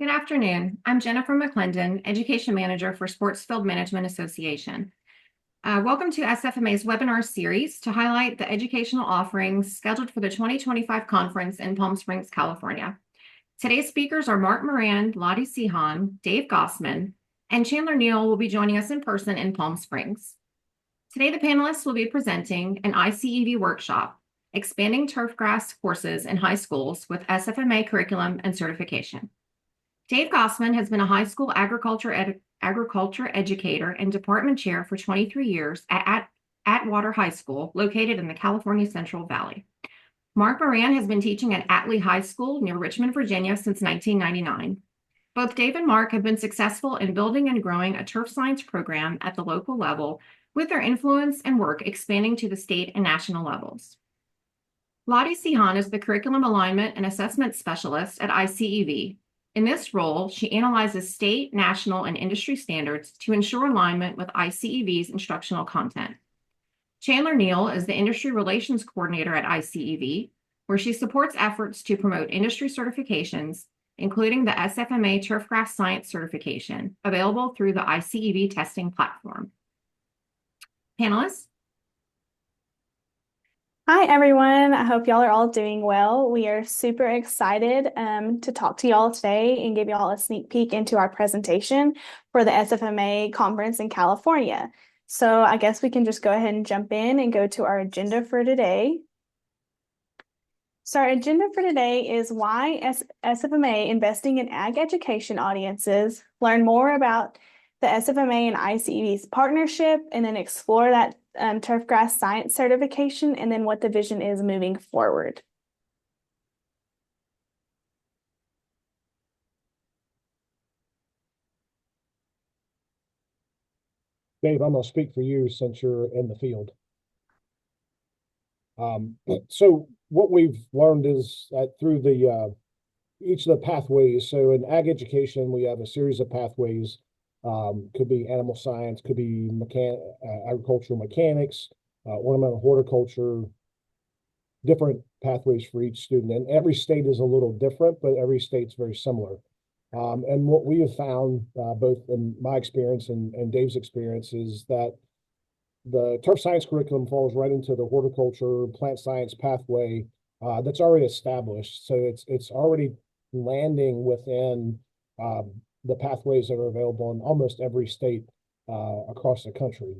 Good afternoon. I'm Jennifer McClendon, Education Manager for Sports Field Management Association. Welcome to SFMA's webinar series to highlight the educational offerings scheduled for the 2025 conference in Palm Springs, California. Today's speakers are Marc Moran, Lati, Sehon, Dave Gossman, and Chandler Neal will be joining us in person in Palm Springs. Today, the panelists will be presenting an iCEV workshop, expanding turfgrass courses in high schools with SFMA curriculum and certification. Dave Gossman has been a high school agriculture educator and department chair for 23 years at Atwater High School, located in the California Central Valley. Marc Moran has been teaching at Atlee High School near Richmond, Virginia since 1999. Both Dave and Marc have been successful in building and growing a turf science program at the local level, with their influence and work expanding to the state and national levels. Lati Sehon is the Curriculum Alignment and Assessment Specialist at iCEV. In this role, she analyzes state, national, and industry standards to ensure alignment with iCEV's instructional content. Chandler Neal is the Industry Relations Coordinator at iCEV, where she supports efforts to promote industry certifications, including the SFMA Turfgrass Science Certification, available through the iCEV testing platform. Panelists? Hi, everyone. I hope y'all are all doing well. We are super excited to talk to y'all today and give y'all a sneak peek into our presentation for the SFMA Conference in California. So I guess we can just go ahead and jump in and go to our agenda for today. So our agenda for today is why SFMA investing in ag education audiences, learn more about the SFMA and iCEV's partnership, and then explore that turfgrass science certification, and then what the vision is moving forward. Dave, I'm going to speak for you since you're in the field. So what we've learned is that through each of the pathways, so in ag education, we have a series of pathways. Could be animal science, could be agricultural mechanics, ornamental horticulture, different pathways for each student. And every state is a little different, but every state's very similar. And what we have found, both in my experience and Dave's experience, is that the turf science curriculum falls right into the horticulture, plant science pathway that's already established. So it's already landing within the pathways that are available in almost every state across the country.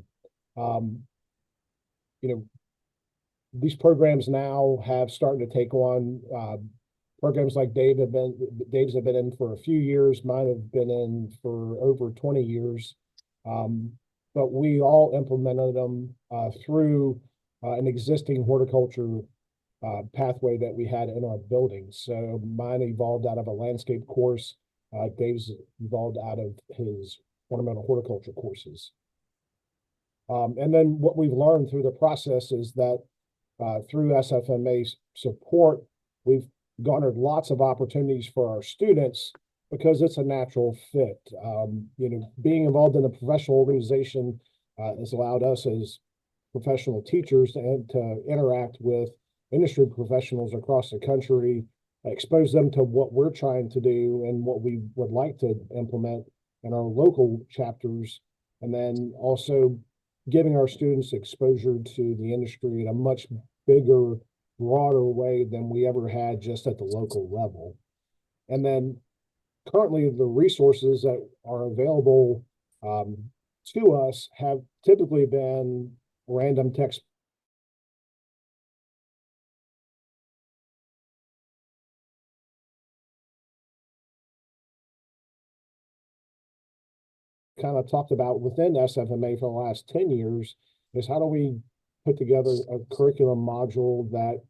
These programs now have started to take on programs like Dave's have been in for a few years. Mine have been in for over 20 years. But we all implemented them through an existing horticulture pathway that we had in our buildings. So mine evolved out of a landscape course. Dave's evolved out of his ornamental horticulture courses. And then what we've learned through the process is that through SFMA's support, we've garnered lots of opportunities for our students because it's a natural fit. Being involved in a professional organization has allowed us as professional teachers to interact with industry professionals across the country, expose them to what we're trying to do and what we would like to implement in our local chapters, and then also giving our students exposure to the industry in a much bigger, broader way than we ever had just at the local level. And then currently the resources that are available to us have typically been random text kind of talked about within SFMA for the last 10 years is how do we put together a curriculum module that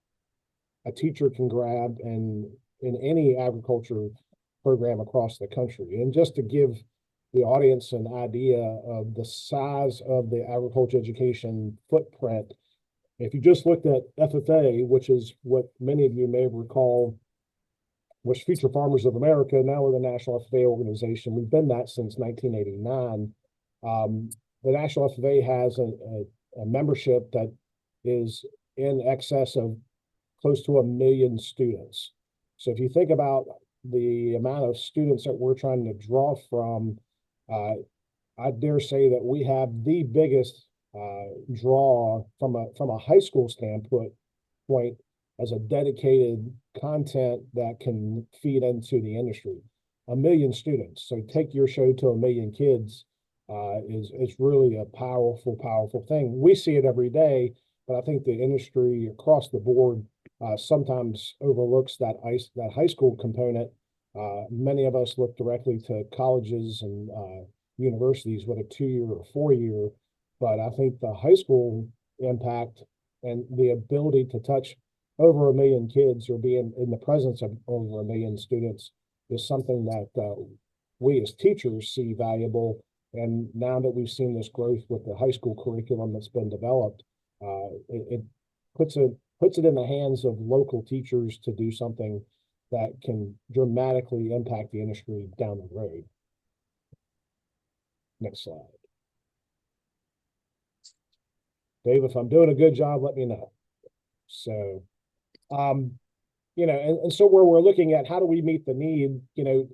a teacher can grab in any agriculture program across the country. And just to give the audience an idea of the size of the agriculture education footprint, if you just looked at FFA, which is what many of you may recall was Future Farmers of America. Now we're the National FFA organization. We've been that since 1989. The National FFA has a membership that is in excess of close to 1 million students. So if you think about the amount of students that we're trying to draw from, I dare say that we have the biggest draw from a high school standpoint point as a dedicated content that can feed into the industry. 1 million students. So take your show to 1 million kids is really a powerful thing. We see it every day, but I think the industry across the board sometimes overlooks that high school component. Many of us look directly to colleges and universities with a 2-year or 4-year, but I think the high school impact and the ability to touch over 1 million kids or be in the presence of over 1 million students is something that we as teachers see valuable. And now that we've seen this growth with the high school curriculum that's been developed, it puts it in the hands of local teachers to do something that can dramatically impact the industry down the road. Next slide. Dave, if I'm doing a good job, let me know. So, and so where we're looking at how do we meet the need,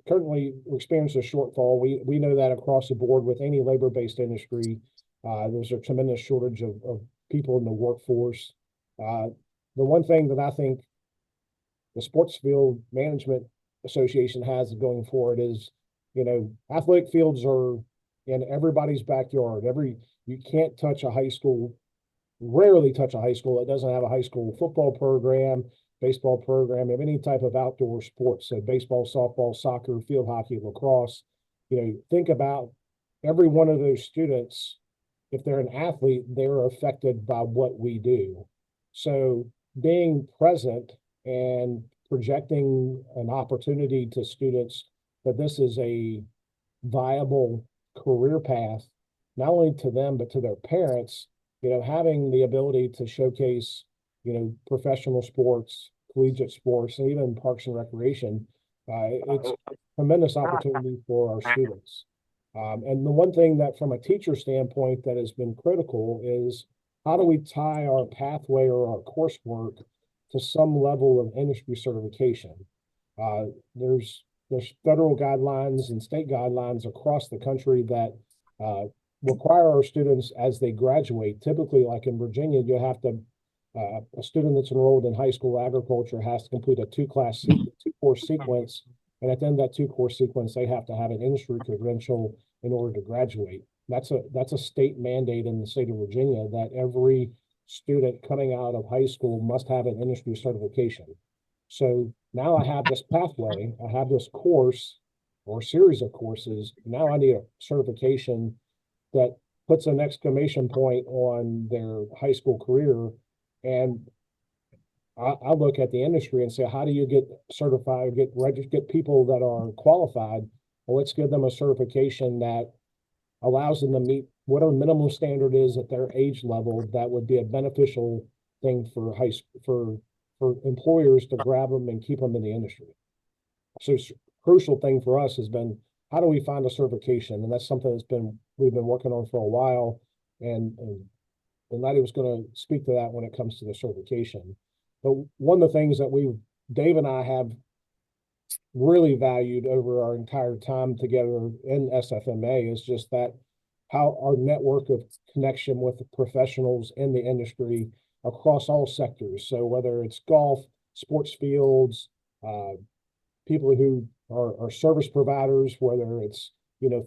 currently we're experiencing a shortfall. We know that across the board with any labor-based industry, there's a tremendous shortage of people in the workforce. The one thing that I think the Sports Field Management Association has going for it is, athletic fields are in everybody's backyard. You can't touch a high school, rarely touch a high school that doesn't have a high school football program, baseball program, of any type of outdoor sports. So baseball, softball, soccer, field hockey, lacrosse. Think about every one of those students. If they're an athlete, they're affected by what we do. So being present and projecting an opportunity to students that this is a viable career path, not only to them, but to their parents, having the ability to showcase, professional sports, collegiate sports, and even parks and recreation, it's a tremendous opportunity for our students. And the one thing that from a teacher standpoint that has been critical is how do we tie our pathway or our coursework to some level of industry certification? There's federal guidelines and state guidelines across the country that require our students as they graduate. Typically, like in Virginia, you have to, a student that's enrolled in high school agriculture has to complete a two-course sequence. And at the end of that 2-course sequence, they have to have an industry credential in order to graduate. That's a state mandate in the state of Virginia that every student coming out of high school must have an industry certification. So now I have this pathway, I have this course or series of courses. Now I need a certification that puts an exclamation point on their high school career. And I look at the industry and say, how do you get certified, get people that are qualified? Well, let's give them a certification that allows them to meet whatever minimum standard is at their age level that would be a beneficial thing for for employers to grab them and keep them in the industry. So it's a crucial thing for us has been how do we find a certification? And that's something we've been working on for a while. And Lati was going to speak to that when it comes to the certification. But one of the things that Dave and I have really valued over our entire time together in SFMA is just that how our network of connection with the professionals in the industry across all sectors. So whether it's golf, sports fields, people who are service providers, whether it's,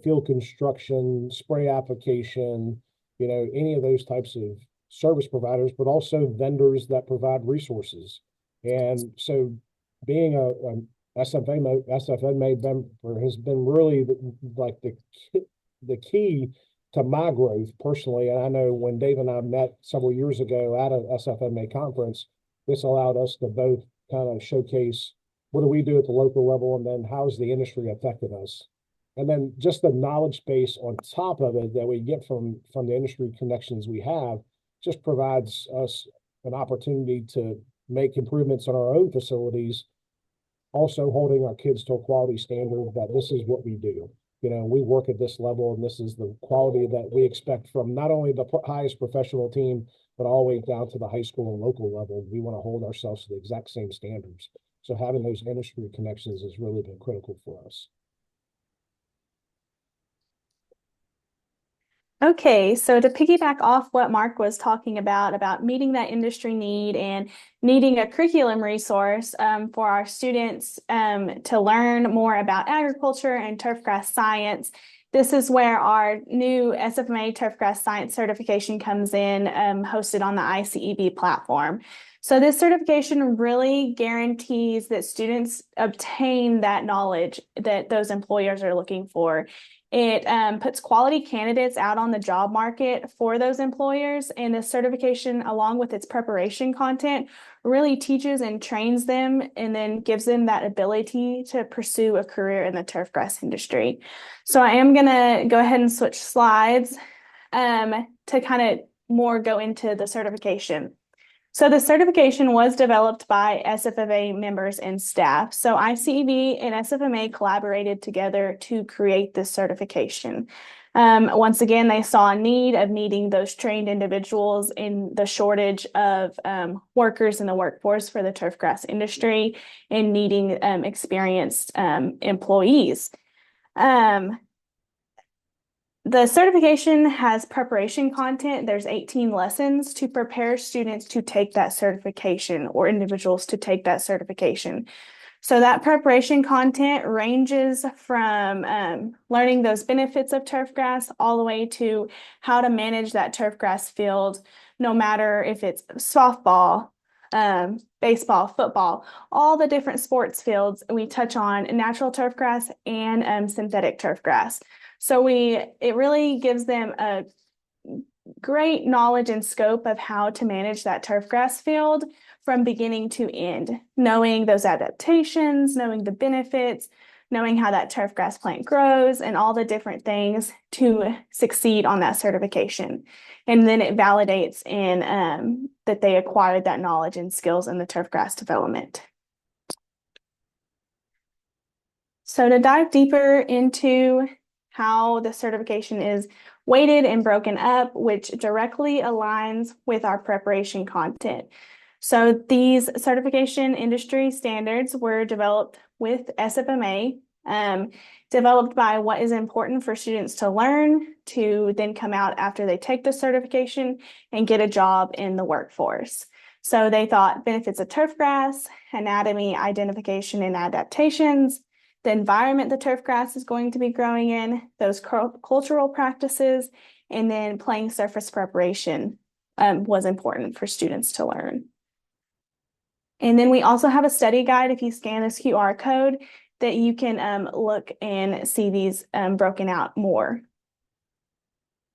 field construction, spray application, any of those types of service providers, but also vendors that provide resources. And so being a SFMA member has been really the key to my growth personally. And I know when Dave and I met several years ago at an SFMA conference, this allowed us to both kind of showcase what do we do at the local level, and then how's the industry affected us. And then just the knowledge base on top of it that we get from the industry connections we have just provides us an opportunity to make improvements on our own facilities, also holding our kids to a quality standard that this is what we do. We work at this level, and this is the quality that we expect from not only the highest professional team, but all the way down to the high school and local level. We want to hold ourselves to the exact same standards. So having those industry connections has really been critical for us. Okay, so to piggyback off what Marc was talking about meeting that industry need and needing a curriculum resource for our students to learn more about agriculture and turfgrass science, this is where our new SFMA Turfgrass Science certification comes in, hosted on the iCEV platform. So this certification really guarantees that students obtain that knowledge that those employers are looking for. It puts quality candidates out on the job market for those employers, and this certification, along with its preparation content, really teaches and trains them and then gives them that ability to pursue a career in the turfgrass industry. So I am going to go ahead and switch slides to kind of more go into the certification. So the certification was developed by SFFA members and staff. So iCEV and SFMA collaborated together to create this certification. Once again, they saw a need of needing those trained individuals in the shortage of workers in the workforce for the turfgrass industry and needing experienced employees. The certification has preparation content. There's 18 lessons to prepare students to take that certification or individuals to take that certification. So that preparation content ranges from learning those benefits of turfgrass all the way to how to manage that turfgrass field, no matter if it's softball, baseball, football, all the different sports fields. We touch on natural turfgrass and synthetic turfgrass. So it really gives them a great knowledge and scope of how to manage that turfgrass field from beginning to end, knowing those adaptations, knowing the benefits, knowing how that turfgrass plant grows, and all the different things to succeed on that certification. And then it validates in that they acquired that knowledge and skills in the turfgrass development. So to dive deeper into how the certification is weighted and broken up, which directly aligns with our preparation content. So these certification industry standards were developed with SFMA, developed by what is important for students to learn to then come out after they take the certification and get a job in the workforce. So they thought benefits of turfgrass, anatomy, identification, and adaptations, the environment the turfgrass is going to be growing in, those cultural practices, and then playing surface preparation was important for students to learn. And then we also have a study guide if you scan this QR code that you can look and see these broken out more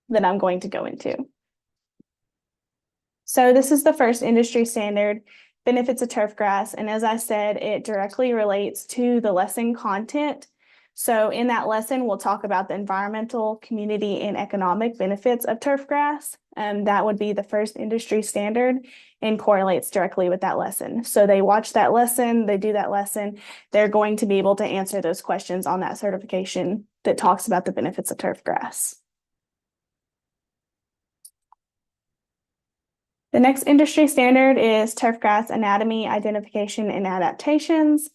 that I'm going to go into. So this is the first industry standard, benefits of turfgrass. And as I said, it directly relates to the lesson content. So in that lesson, we'll talk about the environmental, community, and economic benefits of turfgrass. That would be the first industry standard and correlates directly with that lesson. So they watch that lesson, they do that lesson, they're going to be able to answer those questions on that certification that talks about the benefits of turfgrass. The next industry standard is turfgrass anatomy, identification, and adaptations.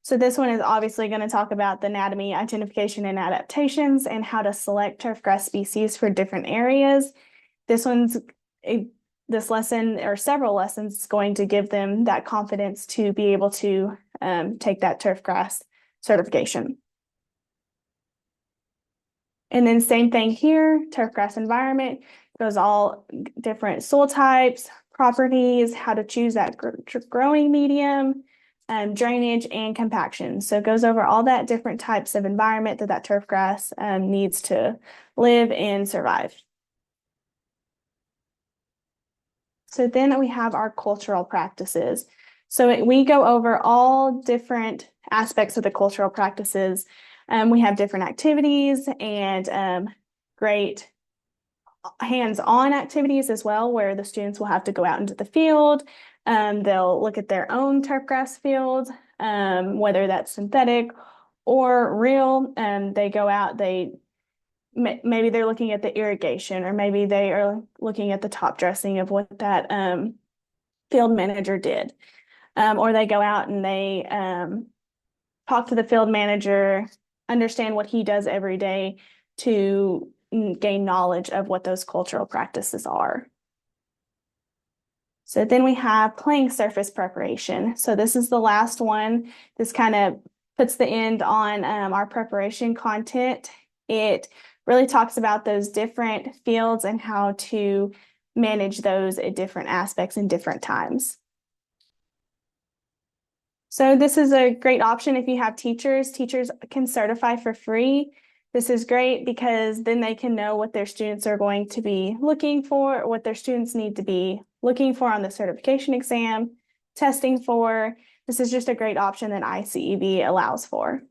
So this one is obviously going to talk about the anatomy, identification, and adaptations and how to select turfgrass species for different areas. This lesson or several lessons is going to give them that confidence to be able to take that turfgrass certification. And then same thing here, turfgrass environment. Goes all different soil types, properties, how to choose that growing medium, drainage, and compaction. So it goes over all that different types of environment that turfgrass needs to live and survive. So then we have our cultural practices. So we go over all different aspects of the cultural practices. We have different activities and great hands-on activities as well, where the students will have to go out into the field. They'll look at their own turfgrass field, whether that's synthetic or real. They go out, maybe they're looking at the irrigation, or maybe they are looking at the top dressing of what that field manager did. or they go out and they talk to the field manager, understand what he does every day to gain knowledge of what those cultural practices are. So then we have playing surface preparation. So this is the last one. This kind of puts the end on our preparation content. It really talks about those different fields and how to manage those at different aspects and different times. So this is a great option if you have teachers. Teachers can certify for free. This is great because then they can know what their students are going to be looking for, what their students need to be looking for on the certification exam, testing for. This is just a great option that iCEV allows for.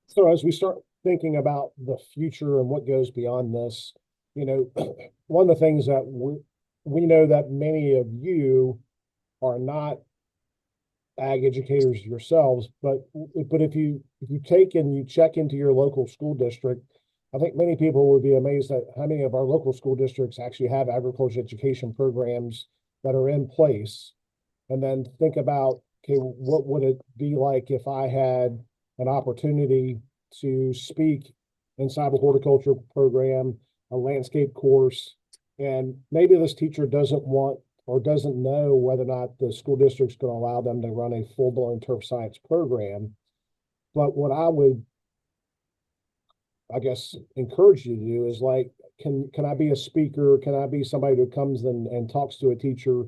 So as we start thinking about the future and what goes beyond this, one of the things that we know that many of you are not ag educators yourselves, but if you take and you check into your local school district, I think many people would be amazed at how many of our local school districts actually have agriculture education programs that are in place. And then think about, okay, what would it be like if I had an opportunity to speak inside a horticulture program, a landscape course, and maybe this teacher doesn't want or doesn't know whether or not the school district's going to allow them to run a full-blown turf science program. But what I would, I guess, encourage you to do is like, can I be a speaker? Can I be somebody who comes and talks to a teacher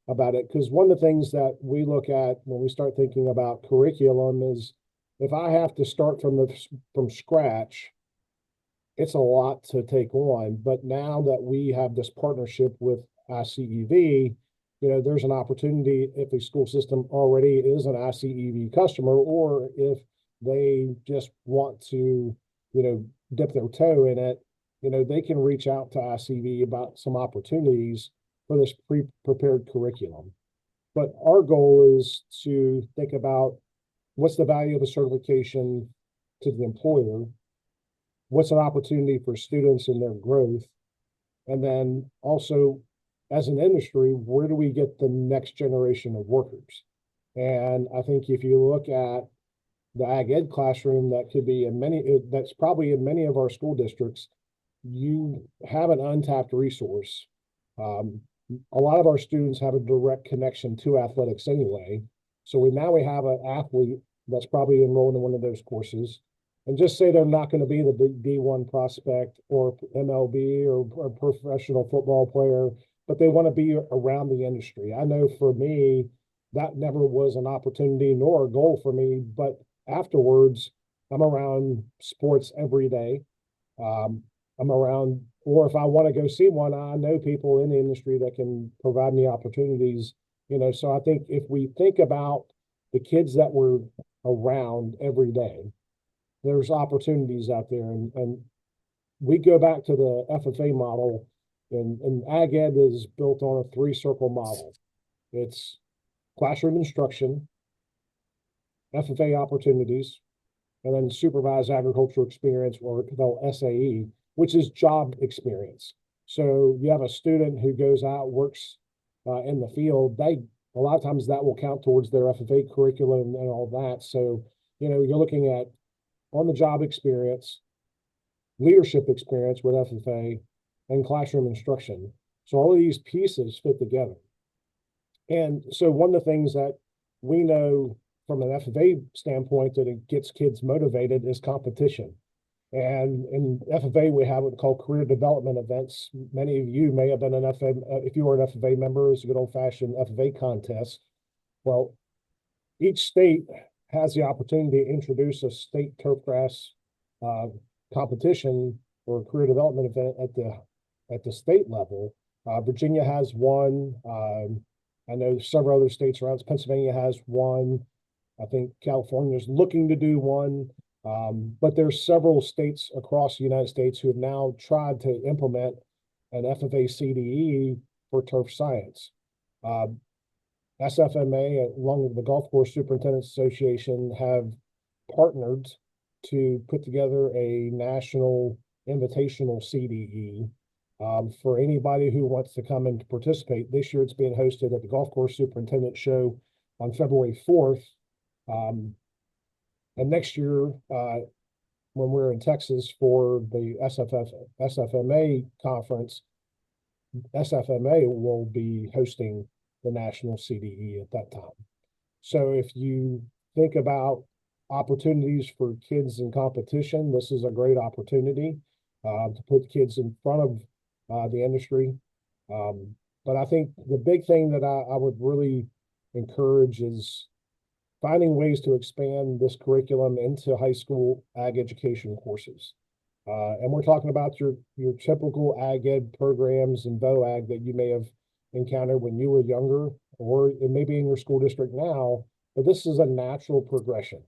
about it? Because one of the things that we look at when we start thinking about curriculum is if I have to start from scratch, it's a lot to take on. But now that we have this partnership with iCEV, there's an opportunity if the school system already is an iCEV customer, or if they just want to, dip their toe in it, they can reach out to iCEV about some opportunities for this pre-prepared curriculum. But our goal is to think about what's the value of a certification to the employer, what's an opportunity for students in their growth, and then also as an industry, where do we get the next generation of workers? And I think if you look at the ag ed classroom, that's probably in many of our school districts, you have an untapped resource. A lot of our students have a direct connection to athletics anyway. So now we have an athlete that's probably enrolled in one of those courses. And just say they're not going to be the big D1 prospect or MLB or professional football player, but they want to be around the industry. I know for me, that never was an opportunity nor a goal for me, but afterwards, I'm around sports every day. I'm around, or if I want to go see one, I know people in the industry that can provide me opportunities, so I think if we think about the kids that we're around every day, there's opportunities out there. And we go back to the FFA model, and ag ed is built on a 3-circle model. It's classroom instruction, FFA opportunities, and then supervised agricultural experience, or called SAE, which is job experience. So you have a student who goes out, works in the field. A lot of times that will count towards their FFA curriculum and all that. So, you're looking at on-the-job experience, leadership experience with FFA, and classroom instruction. So all of these pieces fit together. And so one of the things that we know from an FFA standpoint that it gets kids motivated is competition. And in FFA, we have what we call career development events. Many of you may have been an FFA, if you were an FFA member, it's a good old-fashioned FFA contest. Well, each state has the opportunity to introduce a state turfgrass competition or career development event at the state level. Virginia has one. I know several other states around. Pennsylvania has one. I think California is looking to do one. But there's several states across the United States who have now tried to implement an FFA CDE for turf science. SFMA, along with the Golf Course Superintendents Association, have partnered to put together a national invitational CDE. For anybody who wants to come and participate. This year it's being hosted at the Golf Course Superintendent Show on February 4th. And next year, when we're in Texas for the SFMA Conference, SFMA will be hosting the National CDE at that time. So if you think about opportunities for kids in competition, this is a great opportunity to put kids in front of the industry. But I think the big thing that I would really encourage is finding ways to expand this curriculum into high school ag education courses. And we're talking about your typical ag ed programs and VOAG that you may have encountered when you were younger, or it may be in your school district now, but this is a natural progression.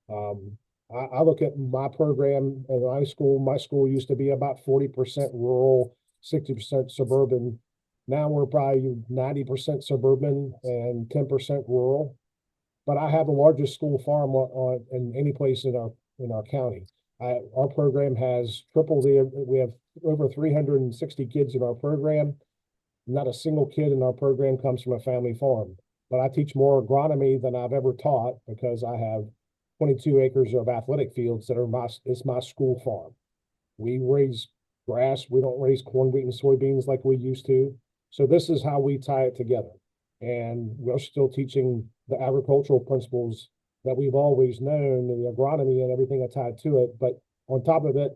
I look at my program in high school. My school used to be about 40% rural, 60% suburban. Now we're probably 90% suburban and 10% rural. But I have the largest school farm in any place in our county. Our program has tripled. We have over 360 kids in our program. Not a single kid in our program comes from a family farm. But I teach more agronomy than I've ever taught because I have 22 acres of athletic fields that are it's my school farm. We raise grass. We don't raise corn, wheat, and soybeans like we used to. So this is how we tie it together. And we're still teaching the agricultural principles that we've always known, and the agronomy and everything tied to it. But on top of it,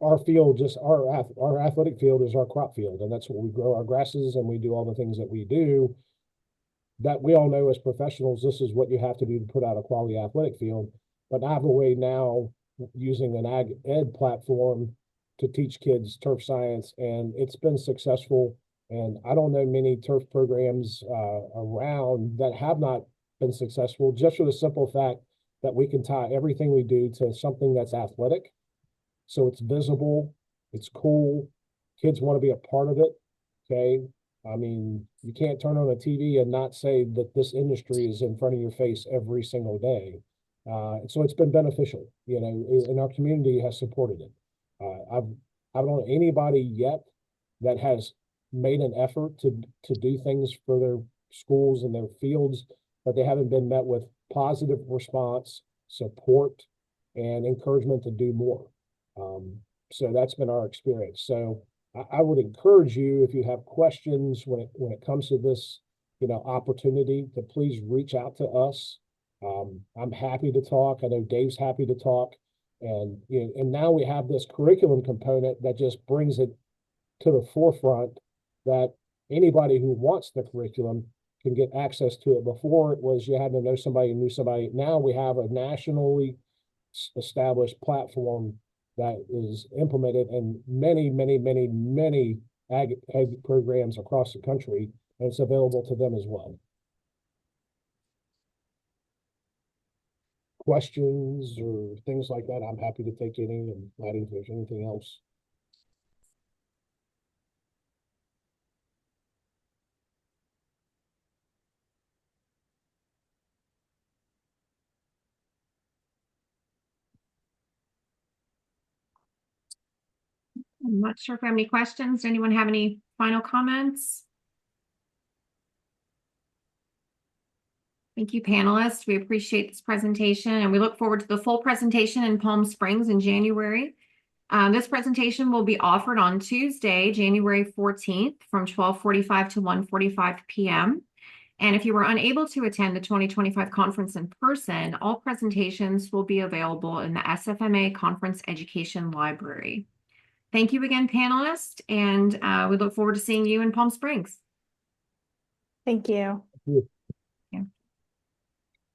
our field, our athletic field is our crop field. And that's what we grow our grasses and we do all the things that we do that we all know as professionals. This is what you have to do to put out a quality athletic field. But I have a way now using an ag ed platform to teach kids turf science, and it's been successful. And I don't know many turf programs around that have not been successful, just for the simple fact that we can tie everything we do to something that's athletic. So it's visible, it's cool, kids want to be a part of it, okay? I mean, you can't turn on a TV and not say that this industry is in front of your face every single day. So it's been beneficial, and our community has supported it. I don't know anybody yet that has made an effort to do things for their schools and their fields, but they haven't been met with positive response, support, and encouragement to do more. So that's been our experience. So I would encourage you, if you have questions when it comes to this, opportunity, to please reach out to us. I'm happy to talk. I know Dave's happy to talk, and and now we have this curriculum component that just brings it to the forefront, that anybody who wants the curriculum can get access to it. Before, it was you had to know somebody who knew somebody. Now we have a nationally established platform that is implemented in many, many, many, many ag programs across the country, and it's available to them as well. Questions or things like that, I'm happy to take any, and Lati, if there's anything else. I'm not sure if we have any questions. Does anyone have any final comments? Thank you, panelists. We appreciate this presentation, and we look forward to the full presentation in Palm Springs in January. This presentation will be offered on Tuesday, January 14th from 12:45 to 1:45 p.m. And if you were unable to attend the 2025 conference in person, all presentations will be available in the SFMA Conference Education Library. Thank you again, panelists, and we look forward to seeing you in Palm Springs. Thank you. Thank you.